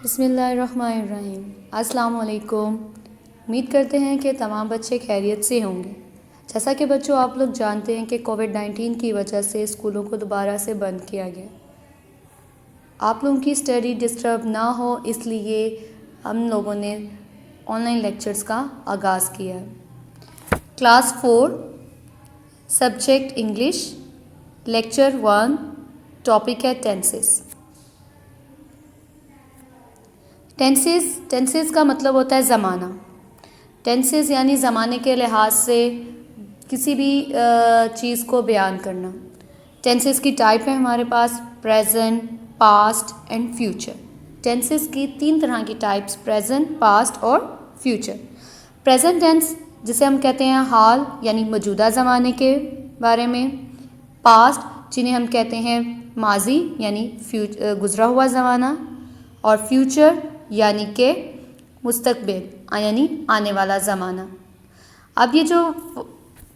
बिस्मिल्लाहिर्रहमानिर्रहीम। अस्सलाम वालेकुम। उम्मीद करते हैं कि तमाम बच्चे खैरियत से होंगे। जैसा कि बच्चों आप लोग जानते हैं कि कोविड-19 की वजह से स्कूलों को दोबारा से बंद किया गया। आप लोगों की स्टडी डिस्टर्ब ना हो इसलिए हम लोगों ने ऑनलाइन लेक्चर्स का आगाज़ किया है। Class 4 subject English, lecture 1, topic है टेंसेस। टेंसेस का मतलब होता है ज़माना। टेंसेस यानी ज़माने के लिहाज से किसी भी चीज़ को बयान करना। टेंसेस की टाइप है हमारे पास present, past and future. Tenses की 3 तरह की टाइप्स प्रेजेंट, पास्ट और फ्यूचर। प्रेजेंट टेंस जिसे हम कहते हैं हाल यानी मौजूदा ज़माने के बारे में। पास्ट जिन्हें हम कहते हैं माजी यानी गुज़रा हुआ ज़माना। और फ्यूचर यानी कि मुस्तकबिल यानी आने वाला ज़माना। अब ये जो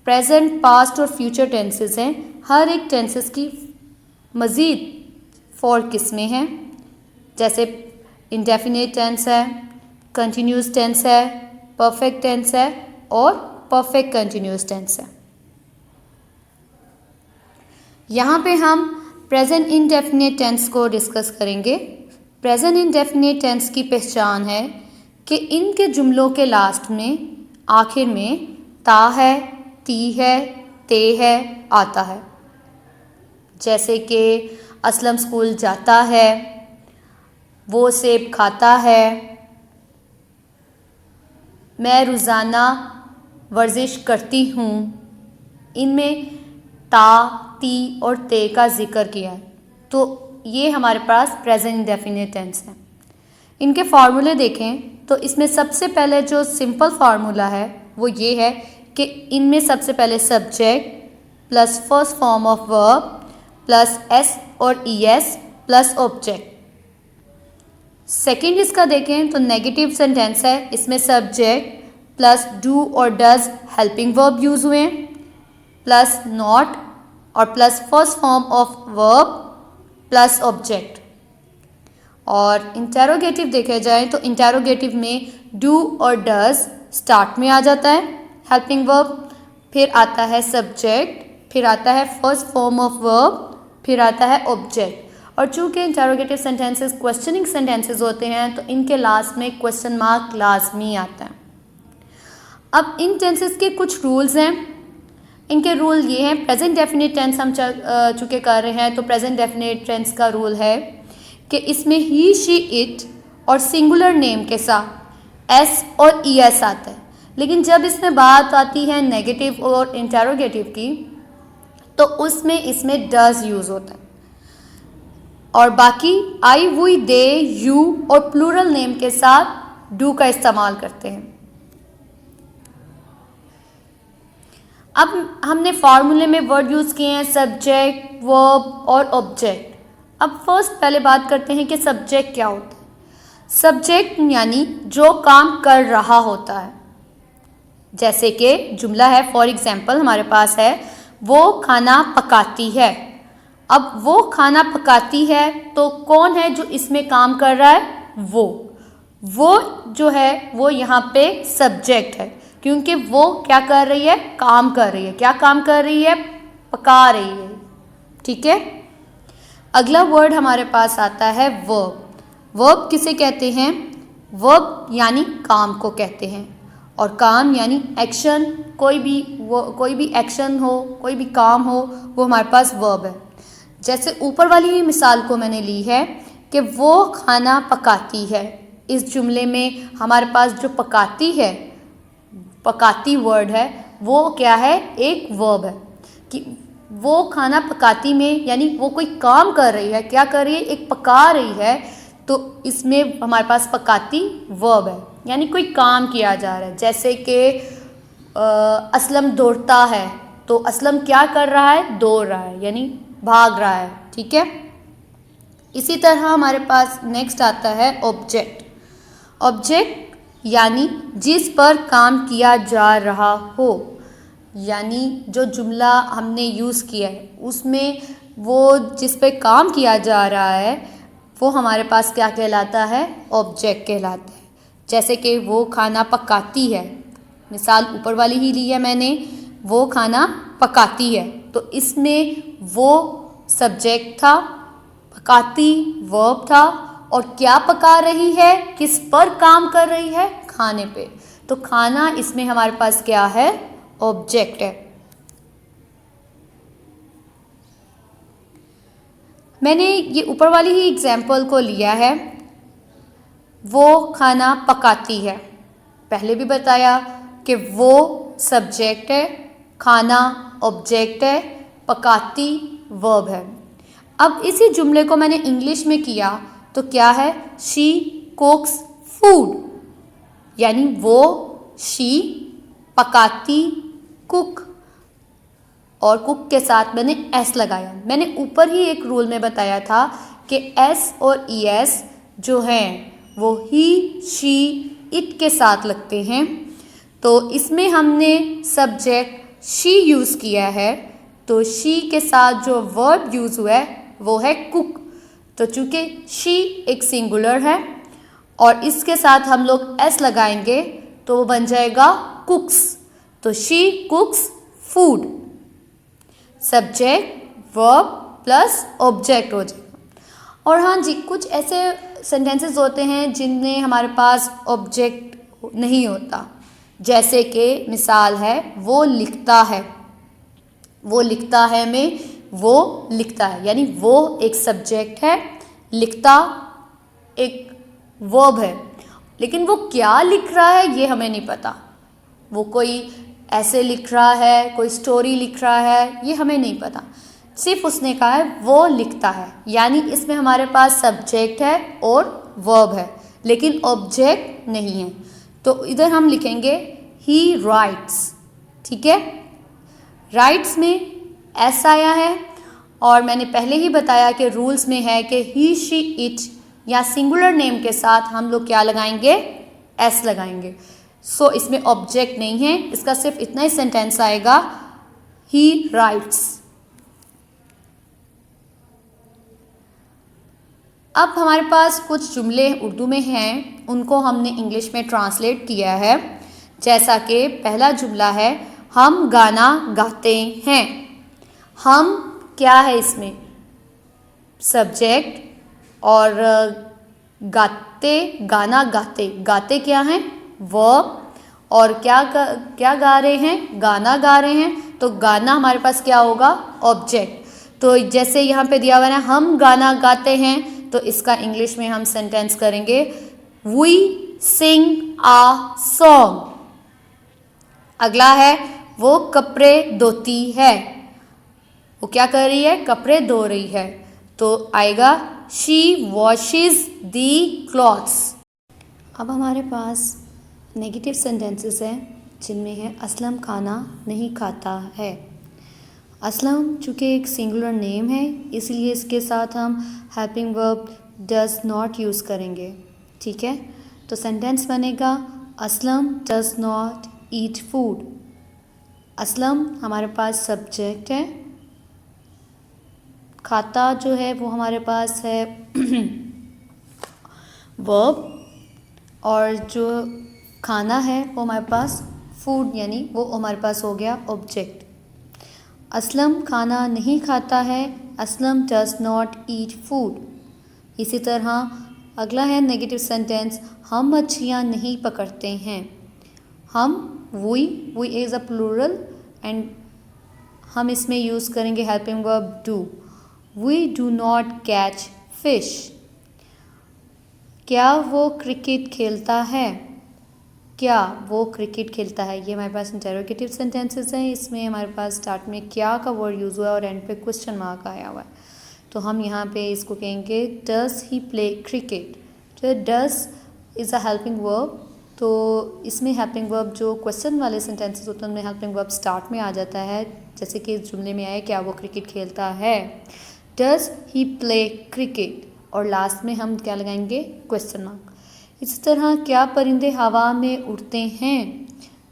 प्रेजेंट, पास्ट और फ्यूचर टेंसेस हैं, हर एक टेंसेस की मज़ीद 4 किस्में हैं। जैसे इंडेफिनिट टेंस है, कंटिन्यूस टेंस है, परफेक्ट टेंस है और परफेक्ट कंटिन्यूस टेंस है। यहाँ पे हम प्रेजेंट इंडेफिनिट टेंस को डिस्कस करेंगे। प्रेजेंट इंडेफिनिट टेंस की पहचान है कि इनके जुमलों के लास्ट में, आखिर में ता है, ती है, ते है, आता है। जैसे कि असलम स्कूल जाता है, वो सेब खाता है, मैं रोज़ाना वर्जिश करती हूँ। इनमें ता, ती और ते का जिक्र किया है। तो ये हमारे पास प्रेजेंट इंडेफिनिट टेंस है। इनके फार्मूले देखें तो इसमें सबसे पहले जो सिंपल फार्मूला है वो ये है कि इनमें सबसे पहले subject plus first form of verb plus S और ईएस प्लस ऑब्जेक्ट। सेकेंड इसका देखें तो नेगेटिव सेंटेंस है। इसमें सब्जेक्ट प्लस डू और डज हेल्पिंग वर्ब यूज़ हुए प्लस नॉट और plus first form of verb plus object. और इंटेरोगेटिव देखे जाए तो इंटेरोगेटिव में डू और डज स्टार्ट में आ जाता है हेल्पिंग वर्ब, फिर आता है सब्जेक्ट, फिर आता है फर्स्ट फॉर्म ऑफ वर्ब, फिर आता है ऑब्जेक्ट। और चूंकि इंटेरोगेटिव सेंटेंसेस क्वेश्चनिंग सेंटेंसेस होते हैं तो इनके लास्ट में क्वेश्चन मार्क लाजमी आता है। अब इन टेंसेस के कुछ रूल्स हैं। इनके रूल ये हैं। प्रेजेंट डेफिनेट टेंस हम चूँकि कर रहे हैं तो प्रेजेंट डेफिनेट टेंस का रूल है कि इसमें ही, शी, इट और सिंगुलर नेम के साथ एस और ई एस आता है। लेकिन जब इसमें बात आती है नेगेटिव और इंटेरोगेटिव की तो उसमें इसमें डज यूज़ होता है। और बाकी आई, वी, दे, यू और प्लूरल नेम के साथ डू का इस्तेमाल करते हैं। अब हमने फार्मूले में वर्ड यूज़ किए हैं सब्जेक्ट, वर्ब और ऑब्जेक्ट। अब फर्स्ट पहले बात करते हैं कि सब्जेक्ट क्या होता है। सब्जेक्ट यानी जो काम कर रहा होता है। जैसे कि जुमला है, फॉर एग्जाम्पल हमारे पास है वो खाना पकाती है। अब वो खाना पकाती है तो कौन है जो इसमें काम कर रहा है? वो जो है वो यहाँ पे सब्जेक्ट है, क्योंकि वो क्या कर रही है? काम कर रही है। क्या काम कर रही है? पका रही है। ठीक है। अगला वर्ड हमारे पास आता है वर्ब। वर्ब किसे कहते हैं? वर्ब यानी काम को कहते हैं। और काम यानी एक्शन, कोई भी एक्शन हो, कोई भी काम हो, वो हमारे पास वर्ब है। जैसे ऊपर वाली ही मिसाल को मैंने ली है कि वो खाना पकाती है। इस जुमले में हमारे पास जो पकाती है, पकाती वर्ड है, वो क्या है? एक वर्ब है कि वो खाना पकाती में यानी वो कोई काम कर रही है। क्या कर रही है? एक पका रही है। तो इसमें हमारे पास पकाती वर्ब है यानी कोई काम किया जा रहा है। जैसे कि असलम दौड़ता है तो असलम क्या कर रहा है? दौड़ रहा है यानी भाग रहा है। ठीक है। इसी तरह हमारे पास नेक्स्ट आता है ऑब्जेक्ट। ऑब्जेक्ट यानी जिस पर काम किया जा रहा हो, यानी जो जुमला हमने यूज़ किया है उसमें वो जिस पे काम किया जा रहा है वो हमारे पास क्या कहलाता है, ऑब्जेक्ट कहलाता है। जैसे कि वो खाना पकाती है, मिसाल ऊपर वाली ही ली है मैंने, वो खाना पकाती है, तो इसमें वो सब्जेक्ट था, पकाती वर्ब था, और क्या पका रही है, किस पर काम कर रही है, खाने पे, तो खाना इसमें हमारे पास क्या है, ऑब्जेक्ट है। मैंने ये ऊपर वाली ही एग्जाम्पल को लिया है, वो खाना पकाती है। पहले भी बताया कि वो सब्जेक्ट है, खाना ऑब्जेक्ट है, पकाती वर्ब है। अब इसी जुमले को मैंने इंग्लिश में किया तो क्या है, शी कुक्स फूड, यानी वो शी पकाती, कुक, और कुक के साथ मैंने एस लगाया। मैंने ऊपर ही एक रूल में बताया था कि एस और ई एस जो हैं वो ही, शी, इट के साथ लगते हैं, तो इसमें हमने सब्जेक्ट शी यूज़ किया है, तो शी के साथ जो वर्ब यूज़ हुआ है वो है कुक। तो चूँकि शी एक सिंगुलर है और इसके साथ हम लोग एस लगाएंगे तो वो बन जाएगा कुक्स, तो she कुक्स food, subject verb plus object हो जाएगा। और हाँ जी, कुछ ऐसे सेंटेंसेस होते हैं जिनमें हमारे पास ऑब्जेक्ट नहीं होता, जैसे कि मिसाल है वो लिखता है, वो लिखता है में वो लिखता है, यानी वो एक सब्जेक्ट है, लिखता एक वर्ब है, लेकिन वो क्या लिख रहा है ये हमें नहीं पता। वो कोई ऐसे लिख रहा है, कोई स्टोरी लिख रहा है, ये हमें नहीं पता। सिर्फ उसने कहा है वो लिखता है, यानी इसमें हमारे पास सब्जेक्ट है और वर्ब है, लेकिन ऑब्जेक्ट नहीं है। तो इधर हम लिखेंगे ही राइट्स, ठीक है। राइट्स में एस आया है, और मैंने पहले ही बताया कि रूल्स में है कि ही, शी, इट या सिंगुलर नेम के साथ हम लोग क्या लगाएंगे, एस लगाएंगे। सो इसमें ऑब्जेक्ट नहीं है, इसका सिर्फ इतना ही सेंटेंस आएगा, ही राइट्स। अब हमारे पास कुछ जुमले उर्दू में हैं, उनको हमने इंग्लिश में ट्रांसलेट किया है। जैसा कि पहला जुमला है, हम गाना गाते हैं। हम क्या है इसमें, सब्जेक्ट, और गाते, गाना गाते, गाते क्या है, वर्ब, और क्या गा रहे हैं, गाना गा रहे हैं, तो गाना हमारे पास क्या होगा, ऑब्जेक्ट। तो जैसे यहाँ पे दिया हुआ है हम गाना गाते हैं, तो इसका इंग्लिश में हम सेंटेंस करेंगे वी सिंग आ सॉन्ग। अगला है वो कपड़े धोती है, वो क्या कर रही है, कपड़े धो रही है, तो आएगा शी वॉशेज दी क्लॉथ्स। अब हमारे पास नेगेटिव सेंटेंसेस हैं जिनमें है असलम खाना नहीं खाता है। असलम चूँकि एक सिंगुलर नेम है, इसलिए इसके साथ हम helping verb does not use करेंगे, ठीक है। तो सेंटेंस बनेगा Aslam does not eat food. Aslam हमारे पास सब्जेक्ट है, खाता जो है वो हमारे पास है वर्ब, और जो खाना है वो हमारे पास फूड, यानी वो हमारे पास हो गया ऑब्जेक्ट। असलम खाना नहीं खाता है, Aslam does not eat food. इसी तरह अगला है नेगेटिव सेंटेंस, हम मच्छियाँ नहीं पकड़ते हैं। हम we is a plural and हम इसमें यूज़ करेंगे helping verb do. We do not catch fish. क्या वो क्रिकेट खेलता है, क्या वो क्रिकेट खेलता है, ये हमारे पास इंटरोगेटिव सेंटेंसेस हैं। इसमें हमारे पास स्टार्ट में क्या का वर्ड यूज़ हुआ है और एंड पे क्वेश्चन मार्क आया हुआ है, तो हम यहाँ पे इसको कहेंगे डज ही प्ले क्रिकेट। तो does is a helping verb, तो इसमें हेल्पिंग वर्ब जो क्वेश्चन वाले सेंटेंसेस होते हैं उनमें हेल्पिंग वर्ब स्टार्ट में आ जाता है, जैसे कि इस जुमले में आया क्या वो क्रिकेट खेलता है, डज ही प्ले क्रिकेट, और लास्ट में हम क्या लगाएंगे, क्वेश्चन मार्क। इसी तरह क्या परिंदे हवा में उड़ते हैं,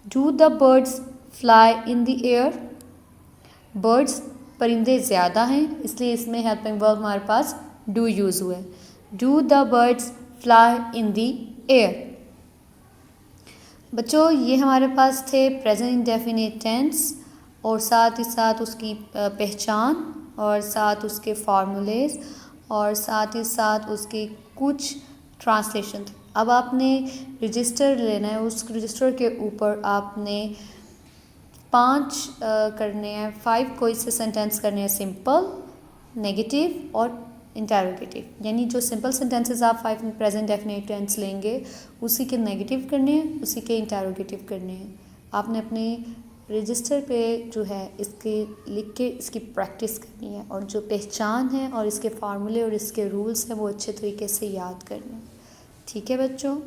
do the birds fly in the air. Birds परिंदे ज़्यादा हैं, इसलिए इसमें हेल्पिंग वर्ब हमारे पास डू यूज़ हुआ है। Do the birds fly in the air. बच्चों ये हमारे पास थे प्रेजेंट इंडेफिनिट टेंस और साथ ही साथ उसकी पहचान और साथ उसके फार्मूलेज और साथ ही साथ उसके कुछ ट्रांसलेशन। अब आपने रजिस्टर लेना है, उस रजिस्टर के ऊपर आपने 5 करने हैं, 5 कोई से सेंटेंस करने हैं, सिंपल, नेगेटिव और इंटेरोगेटिव। यानी जो सिंपल सेंटेंसेस आप 5 प्रेजेंट डेफिनेट टेंस लेंगे उसी के नेगेटिव करने हैं, उसी के इंटेरोगेटिव करने हैं। आपने अपने रजिस्टर पे जो है इसके लिख के इसकी प्रैक्टिस करनी है और जो पहचान है और इसके फार्मूले और इसके रूल्स हैं वो अच्छे तरीके से याद करने हैं। ठीक है बच्चों,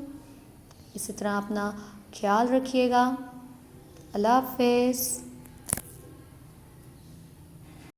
इसी तरह अपना ख्याल रखिएगा। अल्लाह हाफ़िज़।